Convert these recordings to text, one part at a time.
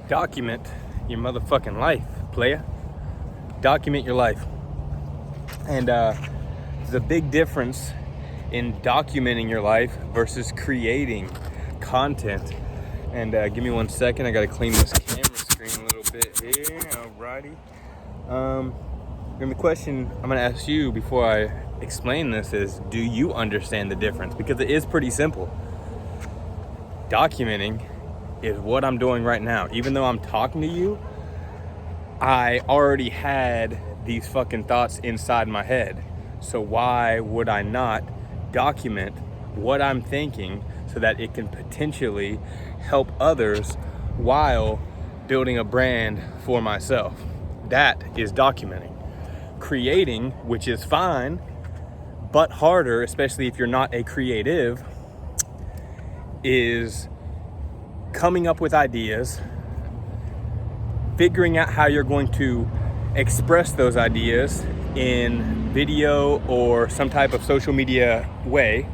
Document your motherfucking life, playa. Document your life. And there's a big difference in documenting your life versus creating content. And give me 1 second, I gotta clean this camera screen a little bit here. Alrighty. And the question I'm gonna ask you before I explain this is, do you understand the difference? Because it is pretty simple. Documenting is what I'm doing right now. Even though I'm talking to you, I already had these fucking thoughts inside my head. So why would I not document what I'm thinking so that it can potentially help others while building a brand for myself? That is documenting. Creating, which is fine, but harder, especially if you're not a creative, is coming up with ideas, figuring out how you're going to express those ideas in video or some type of social media way,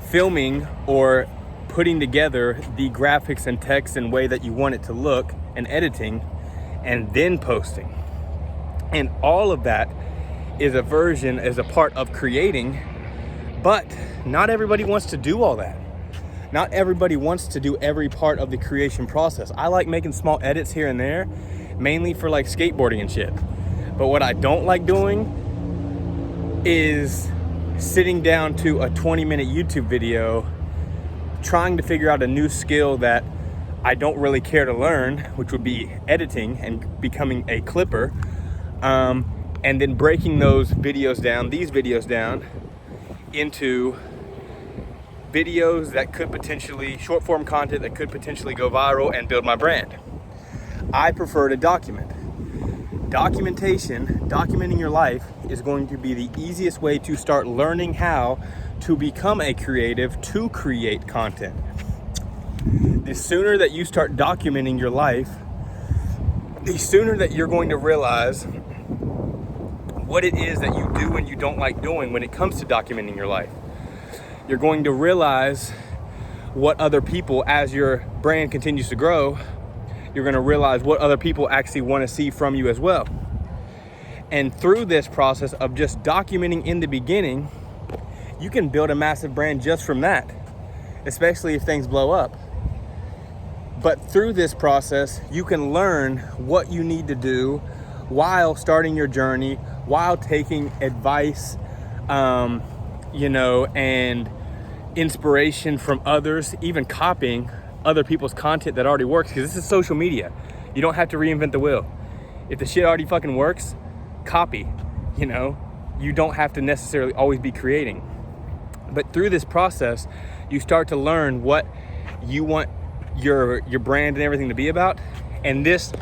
filming or putting together the graphics and text in a way that you want it to look, and editing, and then posting. And all of that is a part of creating, but not everybody wants to do all that. Not everybody wants to do every part of the creation process. I like making small edits here and there, mainly for like skateboarding and shit. But what I don't like doing is sitting down to a 20-minute YouTube video, trying to figure out a new skill that I don't really care to learn, which would be editing and becoming a clipper, and then breaking these videos down into videos that could potentially, short form content that could potentially go viral and build my brand. I prefer to document. Documenting your life is going to be the easiest way to start learning how to become a creative, to create content. The sooner that you start documenting your life, the sooner that you're going to realize what it is that you do and you don't like doing when it comes to documenting your life. You're going to realize what other people, as your brand continues to grow, you're going to realize what other people actually want to see from you as well. And through this process of just documenting in the beginning, you can build a massive brand just from that, especially if things blow up. But through this process, you can learn what you need to do while starting your journey, while taking advice, and inspiration from others, even copying other people's content that already works, because this is social media. You don't have to reinvent the wheel. If the shit already fucking works, copy, You don't have to necessarily always be creating. But through this process, you start to learn what you want your brand and everything to be about. And this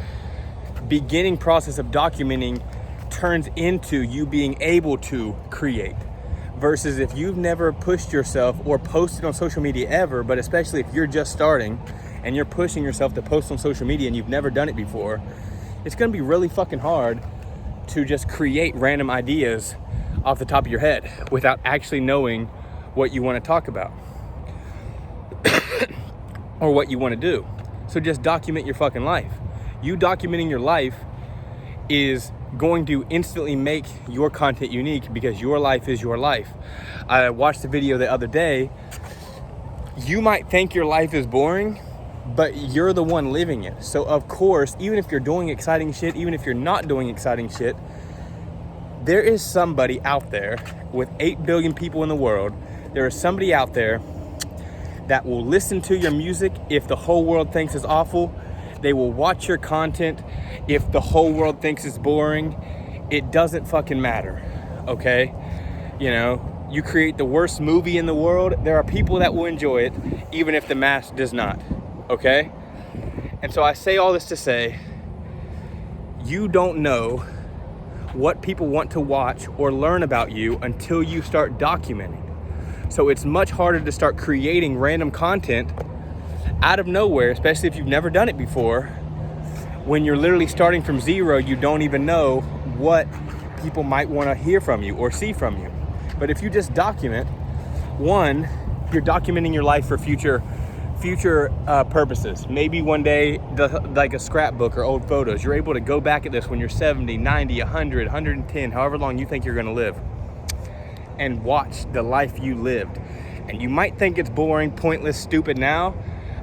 beginning process of documenting turns into you being able to create. Versus if you've never pushed yourself or posted on social media ever, but especially if you're just starting and you're pushing yourself to post on social media and you've never done it before, it's gonna be really fucking hard to just create random ideas off the top of your head without actually knowing what you want to talk about or what you want to do. So just document your fucking life. You documenting your life is going to instantly make your content unique, because your life is your life. I watched a video the other day. You might think your life is boring, but you're the one living it. So of course, even if you're doing exciting shit, even if you're not doing exciting shit, there is somebody out there with 8 billion people in the world. There is somebody out there that will listen to your music if the whole world thinks it's awful. They will watch your content if the whole world thinks it's boring. It doesn't fucking matter, okay? You create the worst movie in the world, there are people that will enjoy it, even if the mass does not, okay? And so I say all this to say, you don't know what people want to watch or learn about you until you start documenting. So it's much harder to start creating random content out of nowhere, especially if you've never done it before. When you're literally starting from zero, you don't even know what people might want to hear from you or see from you. But if you just document, one, you're documenting your life for future future purposes. Maybe one day, like a scrapbook or old photos, you're able to go back at this when you're 70, 90, 100, 110, however long you think you're gonna live, and watch the life you lived. And you might think it's boring, pointless, stupid now,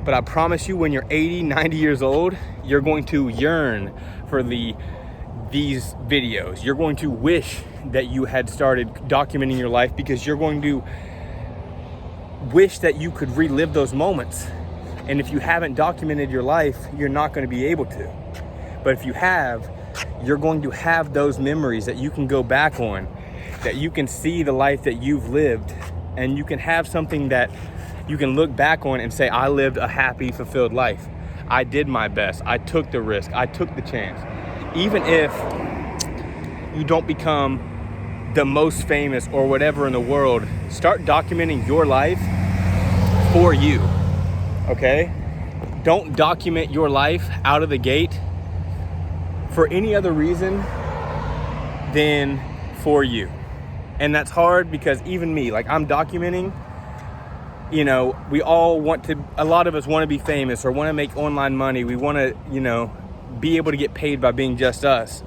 but I promise you when you're 80, 90 years old, you're going to yearn for these videos. You're going to wish that you had started documenting your life, because you're going to wish that you could relive those moments. And if you haven't documented your life, you're not going to be able to. But if you have, you're going to have those memories that you can go back on, that you can see the life that you've lived, and you can have something that you can look back on and say, I lived a happy, fulfilled life. I did my best. I took the risk. I took the chance. Even if you don't become the most famous or whatever in the world, start documenting your life for you, okay? Don't document your life out of the gate for any other reason than for you. And that's hard, because even me, like, I'm documenting, you know, we all want to, a lot of us want to be famous or want to make online money. We want to, you know, be able to get paid by being just us.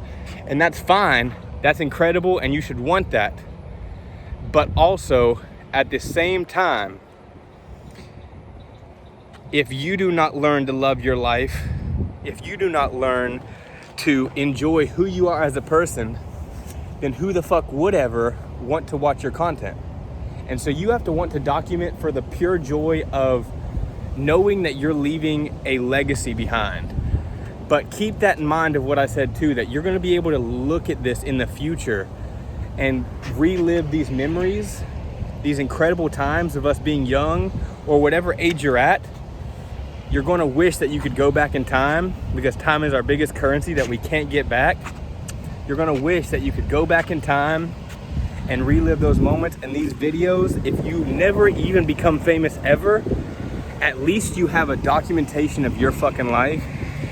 And that's fine. That's incredible, and you should want that. But also, at the same time, if you do not learn to love your life, if you do not learn to enjoy who you are as a person, then who the fuck would ever want to watch your content? And so you have to want to document for the pure joy of knowing that you're leaving a legacy behind. But keep that in mind of what I said too, that you're going to be able to look at this in the future and relive these memories, these incredible times of us being young, or whatever age you're at. You're going to wish that you could go back in time, because time is our biggest currency that we can't get back. You're going to wish that you could go back in time and relive those moments. And these videos, if you never even become famous ever, at least you have a documentation of your fucking life,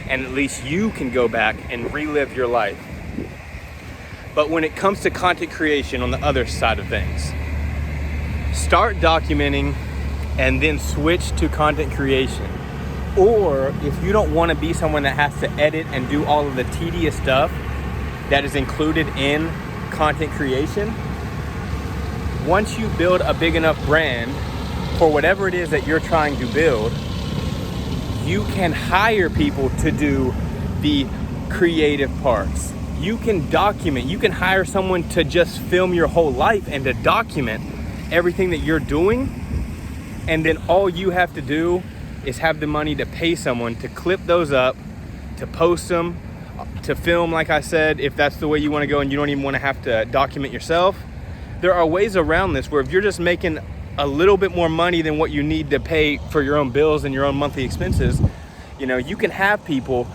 and at least you can go back and relive your life. But when it comes to content creation on the other side of things, start documenting and then switch to content creation. Or if you don't want to be someone that has to edit and do all of the tedious stuff that is included in content creation, once you build a big enough brand for whatever it is that you're trying to build, you can hire people to do the creative parts. You can document. You can hire someone to just film your whole life and to document everything that you're doing. And then all you have to do is have the money to pay someone to clip those up, to post them, to film, like I said, if that's the way you want to go and you don't even want to have to document yourself. There are ways around this where if you're just making a little bit more money than what you need to pay for your own bills and your own monthly expenses, you know, you can have people,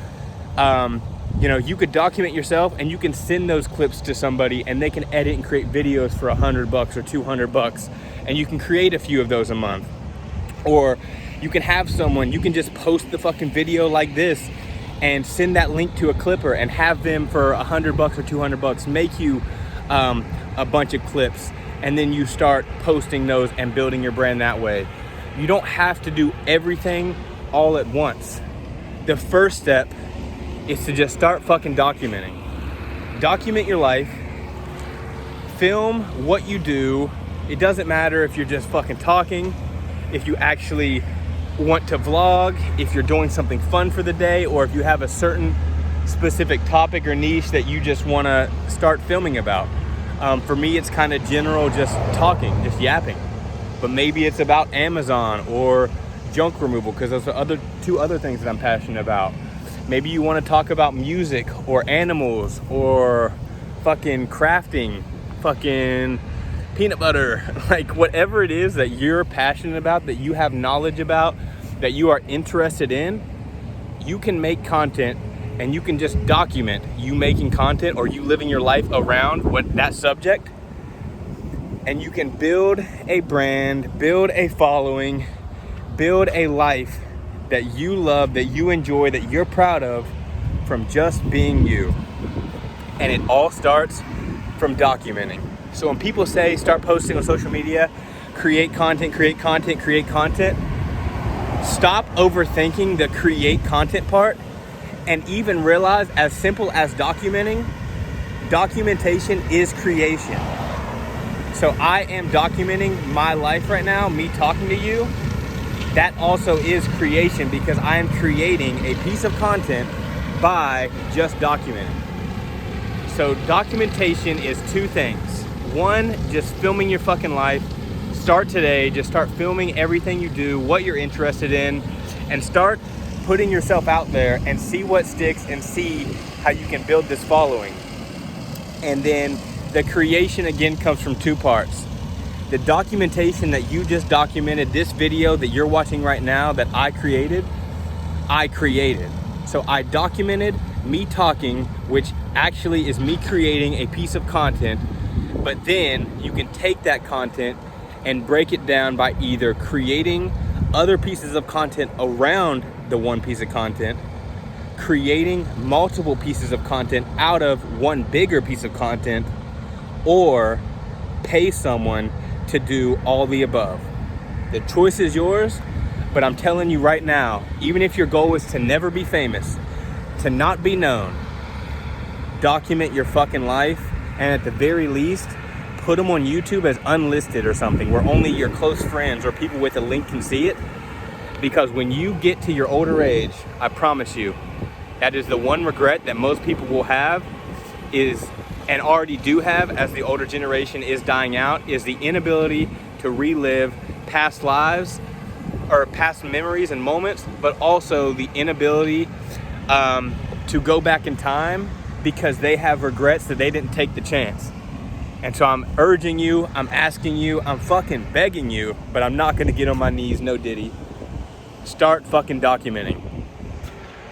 you know, you could document yourself and you can send those clips to somebody and they can edit and create videos for $100 or $200, and you can create a few of those a month. Or you can have someone, you can just post the fucking video like this and send that link to a clipper and have them for $100 or $200 make you a bunch of clips, and then you start posting those and building your brand that way. You don't have to do everything all at once. The first step is to just start fucking documenting. Document your life. Film what you do. It doesn't matter if you're just fucking talking, if you actually want to vlog, if you're doing something fun for the day, or if you have a certain specific topic or niche that you just want to start filming about. For me, it's kind of general, just talking, just yapping. But maybe it's about Amazon or junk removal, because those are two other things that I'm passionate about. Maybe you want to talk about music or animals or fucking crafting, fucking peanut butter, like whatever it is that you're passionate about, that you have knowledge about, that you are interested in, you can make content. And you can just document you making content or you living your life around that subject. And you can build a brand, build a following, build a life that you love, that you enjoy, that you're proud of from just being you. And it all starts from documenting. So when people say start posting on social media, create content, Stop overthinking the create content part and even realize, as simple as documentation is creation. So I am documenting my life right now, me talking to you. That also is creation because I am creating a piece of content by just documenting. So documentation is two things. One, just filming your fucking life. Start today, just start filming everything you do, what you're interested in, and start putting yourself out there and see what sticks and see how you can build this following. And then the creation again comes from two parts. The documentation that you just documented, this video that you're watching right now that I created. So I documented me talking, which actually is me creating a piece of content, but then you can take that content and break it down by either creating other pieces of content around the one piece of content, creating multiple pieces of content out of one bigger piece of content, or pay someone to do all the above. The choice is yours, but I'm telling you right now, even if your goal is to never be famous, to not be known, document your fucking life, and at the very least, put them on YouTube as unlisted or something, where only your close friends or people with a link can see it. Because when you get to your older age, I promise you, that is the one regret that most people will have is, and already do have as the older generation is dying out, is the inability to relive past lives or past memories and moments, but also the inability to go back in time because they have regrets that they didn't take the chance. And so I'm urging you, I'm asking you, I'm fucking begging you, but I'm not gonna get on my knees, no diddy. Start fucking documenting.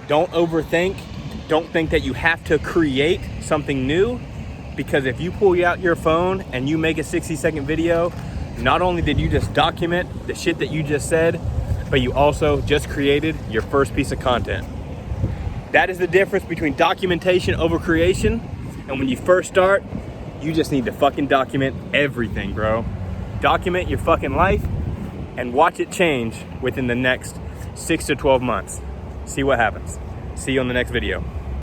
Don't overthink. Don't think that you have to create something new, because if you pull out your phone and you make a 60-second video, not only did you just document the shit that you just said, but you also just created your first piece of content. That is the difference between documentation over creation. And when you first start, you just need to fucking document everything, bro. Document your fucking life and watch it change within the next 6 to 12 months. See what happens. See you on the next video.